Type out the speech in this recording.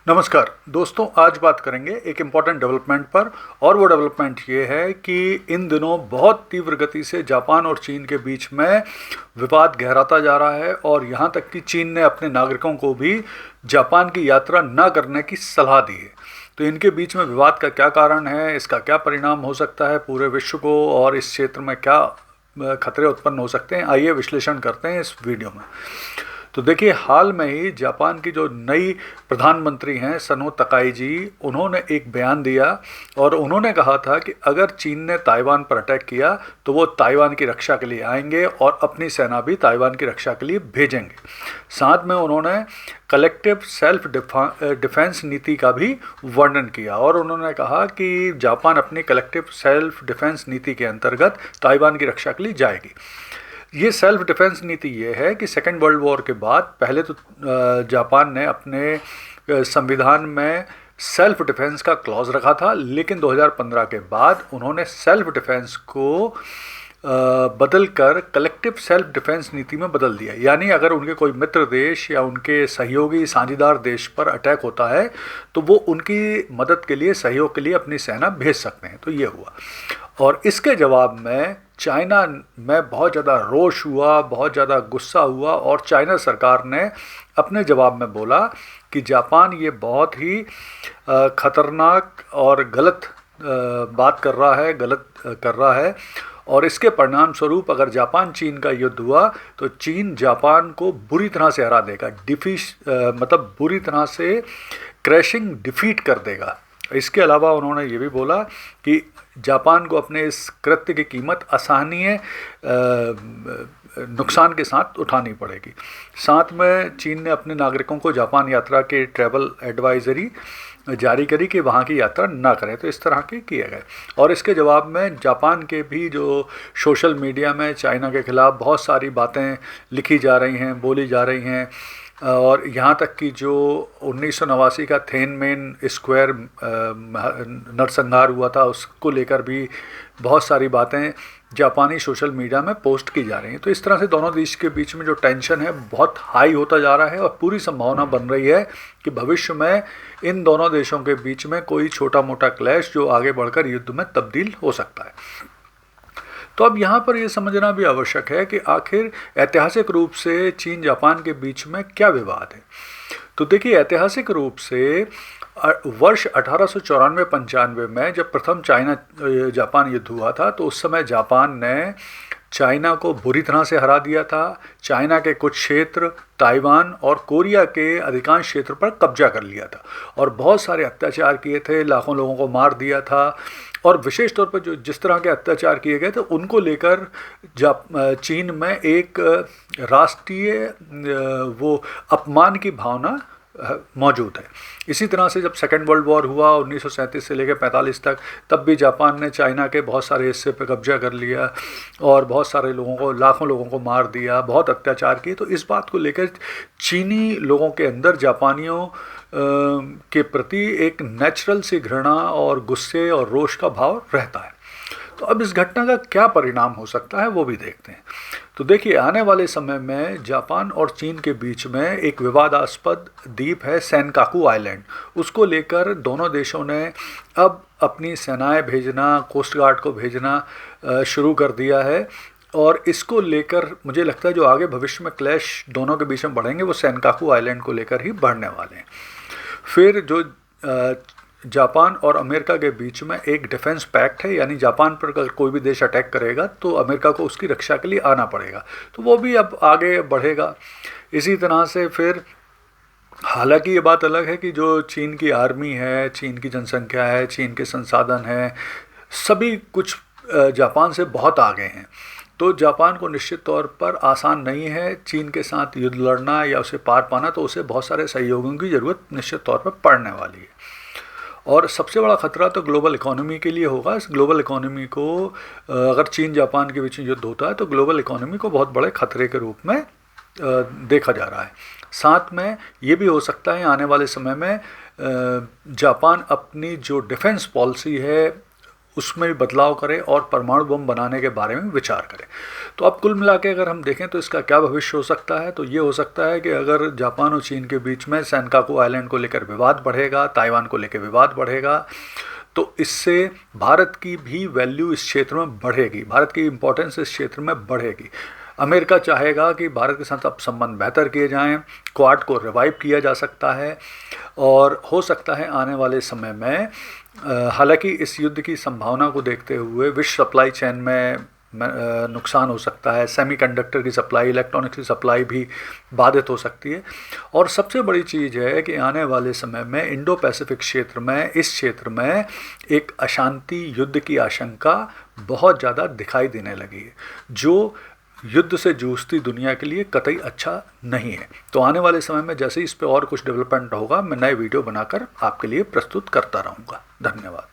नमस्कार दोस्तों, आज बात करेंगे एक इम्पॉर्टेंट डेवलपमेंट पर। और वो डेवलपमेंट ये है कि इन दिनों बहुत तीव्र गति से जापान और चीन के बीच में विवाद गहराता जा रहा है और यहाँ तक कि चीन ने अपने नागरिकों को भी जापान की यात्रा न करने की सलाह दी है। तो इनके बीच में विवाद का क्या कारण है, इसका क्या परिणाम हो सकता है पूरे विश्व को, और इस क्षेत्र में क्या खतरे उत्पन्न हो सकते हैं, आइए विश्लेषण करते हैं इस वीडियो में। तो देखिए, हाल में ही जापान की जो नई प्रधानमंत्री हैं सनो तकाई जी, उन्होंने एक बयान दिया और उन्होंने कहा था कि अगर चीन ने ताइवान पर अटैक किया तो वो ताइवान की रक्षा के लिए आएंगे और अपनी सेना भी ताइवान की रक्षा के लिए भेजेंगे। साथ में उन्होंने कलेक्टिव सेल्फ डिफेंस नीति का भी वर्णन किया और उन्होंने कहा कि जापान अपनी कलेक्टिव सेल्फ डिफेंस नीति के अंतर्गत ताइवान की रक्षा के लिए जाएगी। ये सेल्फ डिफेंस नीति ये है कि सेकेंड वर्ल्ड वॉर के बाद पहले तो जापान ने अपने संविधान में सेल्फ डिफेंस का क्लॉज रखा था, लेकिन 2015 के बाद उन्होंने सेल्फ डिफेंस को बदल कर कलेक्टिव सेल्फ डिफेंस नीति में बदल दिया। यानी अगर उनके कोई मित्र देश या उनके सहयोगी साझेदार देश पर अटैक होता है तो वो उनकी मदद के लिए, सहयोग के लिए अपनी सेना भेज सकते हैं। तो ये हुआ और इसके जवाब में चाइना में बहुत ज़्यादा रोष हुआ, बहुत ज़्यादा गुस्सा हुआ और चाइना सरकार ने अपने जवाब में बोला कि जापान ये बहुत ही खतरनाक और गलत बात कर रहा है, गलत कर रहा है और इसके परिणाम स्वरूप अगर जापान चीन का युद्ध हुआ तो चीन जापान को बुरी तरह से हरा देगा, मतलब बुरी तरह से क्रैशिंग डिफीट कर देगा। इसके अलावा उन्होंने ये भी बोला कि जापान को अपने इस कृत्य की कीमत असहनीय नुकसान के साथ उठानी पड़ेगी। साथ में चीन ने अपने नागरिकों को जापान यात्रा के ट्रैवल एडवाइजरी जारी करी कि वहाँ की यात्रा ना करें। तो इस तरह के किए गए और इसके जवाब में जापान के भी जो सोशल मीडिया में चाइना के खिलाफ बहुत सारी बातें लिखी जा रही हैं, बोली जा रही हैं और यहाँ तक कि जो 1989 का थिएनमेन स्क्वायर नरसंहार हुआ था उसको लेकर भी बहुत सारी बातें जापानी सोशल मीडिया में पोस्ट की जा रही हैं। तो इस तरह से दोनों देश के बीच में जो टेंशन है बहुत हाई होता जा रहा है और पूरी संभावना बन रही है कि भविष्य में इन दोनों देशों के बीच में कोई छोटा मोटा क्लैश जो आगे बढ़कर युद्ध में तब्दील हो सकता है। तो अब यहाँ पर ये समझना भी आवश्यक है कि आखिर ऐतिहासिक रूप से चीन जापान के बीच में क्या विवाद है। तो देखिए, ऐतिहासिक रूप से वर्ष 1894-95 में जब प्रथम चाइना जापान युद्ध हुआ था तो उस समय जापान ने चाइना को बुरी तरह से हरा दिया था। चाइना के कुछ क्षेत्र, ताइवान और कोरिया के अधिकांश क्षेत्र पर कब्जा कर लिया था और बहुत सारे अत्याचार किए थे, लाखों लोगों को मार दिया था और विशेष तौर पर जो जिस तरह के अत्याचार किए गए थे उनको लेकर चीन में एक राष्ट्रीय वो अपमान की भावना मौजूद है। इसी तरह से जब सेकेंड वर्ल्ड वॉर हुआ 1937 से लेकर 45 तक, तब भी जापान ने चाइना के बहुत सारे हिस्से पर कब्जा कर लिया और बहुत सारे लोगों को, लाखों लोगों को मार दिया, बहुत अत्याचार किए। तो इस बात को लेकर चीनी लोगों के अंदर जापानियों के प्रति एक नेचुरल सी घृणा और गुस्से और रोष का भाव रहता है। तो अब इस घटना का क्या परिणाम हो सकता है वो भी देखते हैं। तो देखिए, आने वाले समय में जापान और चीन के बीच में एक विवादास्पद द्वीप है सेनकाकू आइलैंड, उसको लेकर दोनों देशों ने अब अपनी सेनाएं भेजना, कोस्ट गार्ड को भेजना शुरू कर दिया है और इसको लेकर मुझे लगता है जो आगे भविष्य में क्लैश दोनों के बीच में बढ़ेंगे वो सेनकाकू आइलैंड को लेकर ही बढ़ने वाले हैं। फिर जो जापान और अमेरिका के बीच में एक डिफेंस पैक्ट है, यानी जापान पर अगर कोई भी देश अटैक करेगा तो अमेरिका को उसकी रक्षा के लिए आना पड़ेगा, तो वो भी अब आगे बढ़ेगा। इसी तरह से फिर हालांकि ये बात अलग है कि जो चीन की आर्मी है, चीन की जनसंख्या है, चीन के संसाधन हैं, सभी कुछ जापान से बहुत आगे हैं। तो जापान को निश्चित तौर पर आसान नहीं है चीन के साथ युद्ध लड़ना या उसे पार पाना, तो उसे बहुत सारे सहयोगों की ज़रूरत निश्चित तौर पर पड़ने वाली है। और सबसे बड़ा खतरा तो ग्लोबल इकोनॉमी के लिए होगा। इस ग्लोबल इकोनॉमी को अगर चीन जापान के बीच में युद्ध होता है तो ग्लोबल इकोनॉमी को बहुत बड़े खतरे के रूप में देखा जा रहा है। साथ में ये भी हो सकता है आने वाले समय में जापान अपनी जो डिफेंस पॉलिसी है उसमें भी बदलाव करे और परमाणु बम बनाने के बारे में विचार करे। तो अब कुल मिला के अगर हम देखें तो इसका क्या भविष्य हो सकता है, तो ये हो सकता है कि अगर जापान और चीन के बीच में सेनकाकू आइलैंड को लेकर विवाद बढ़ेगा, ताइवान को लेकर विवाद बढ़ेगा, तो इससे भारत की भी वैल्यू इस क्षेत्र में बढ़ेगी, भारत की इम्पोर्टेंस इस क्षेत्र में बढ़ेगी। अमेरिका चाहेगा कि भारत के साथ अब संबंध बेहतर किए जाएं, क्वाड को रिवाइव किया जा सकता है, और हो सकता है आने वाले समय में हालांकि इस युद्ध की संभावना को देखते हुए विश्व सप्लाई चेन में नुकसान हो सकता है, सेमीकंडक्टर की सप्लाई, इलेक्ट्रॉनिक्स की सप्लाई भी बाधित हो सकती है। और सबसे बड़ी चीज़ है कि आने वाले समय में इंडो पैसिफिक क्षेत्र में, इस क्षेत्र में एक अशांति युद्ध की आशंका बहुत ज़्यादा दिखाई देने लगी है, जो युद्ध से जूझती दुनिया के लिए कतई अच्छा नहीं है। तो आने वाले समय में जैसे ही इस पर और कुछ डेवलपमेंट होगा, मैं नए वीडियो बनाकर आपके लिए प्रस्तुत करता रहूँगा। धन्यवाद।